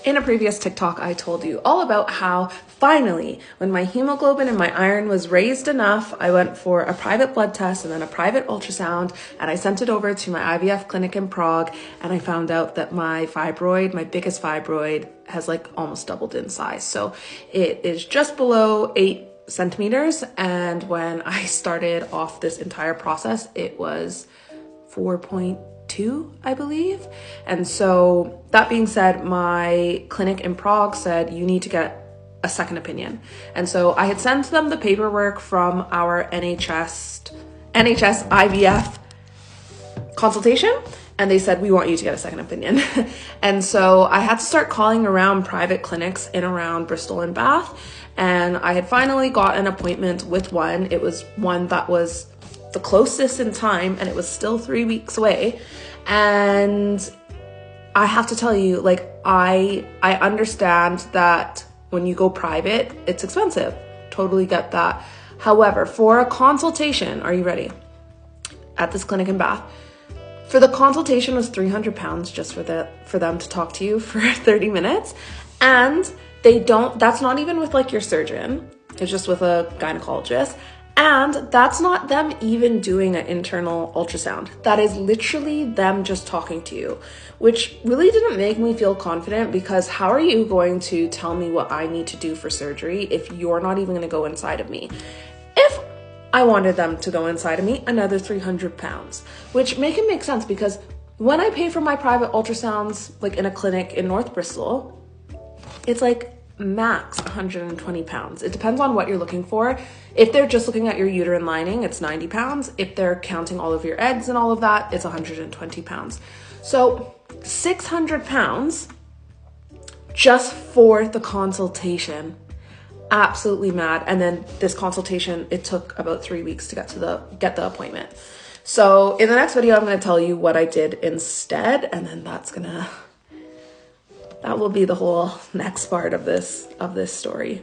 In a previous TikTok, I told you all about how finally, when my hemoglobin and my iron was raised enough, I went for a private blood test and then a private ultrasound, and I sent it over to my IVF clinic in Prague, and I found out that my fibroid, my biggest fibroid, has like almost doubled in size. So it is just below 8 centimeters, and when I started off this entire process, it was 4.2, I believe. And so that being said, my clinic in Prague said you need to get a second opinion. And so I had sent them the paperwork from our NHS IVF consultation, and they said, we want you to get a second opinion. And so I had to start calling around private clinics in around Bristol and Bath, and I had finally got an appointment with one. It was one that was the closest in time, and it was still 3 weeks away. And I have to tell you, like, I understand that when you go private, it's expensive. Totally get that. However, for a consultation, are you ready? At this clinic in Bath, for the consultation was £300 just for them to talk to you for 30 minutes. And that's not even with like your surgeon. It's just with a gynecologist. And that's not them even doing an internal ultrasound. That is literally them just talking to you, which really didn't make me feel confident, because how are you going to tell me what I need to do for surgery if you're not even going to go inside of me? If I wanted them to go inside of me, another £300, which make sense, because when I pay for my private ultrasounds, like in a clinic in North Bristol, it's like max £120. It depends on what you're looking for. If they're just looking at your uterine lining, it's £90. If they're counting all of your eggs and all of that, it's £120. So £600 just for the consultation. Absolutely mad. And then this consultation, it took about 3 weeks to get the appointment. So in the next video, I'm going to tell you what I did instead, and then that will be the whole next part of this story.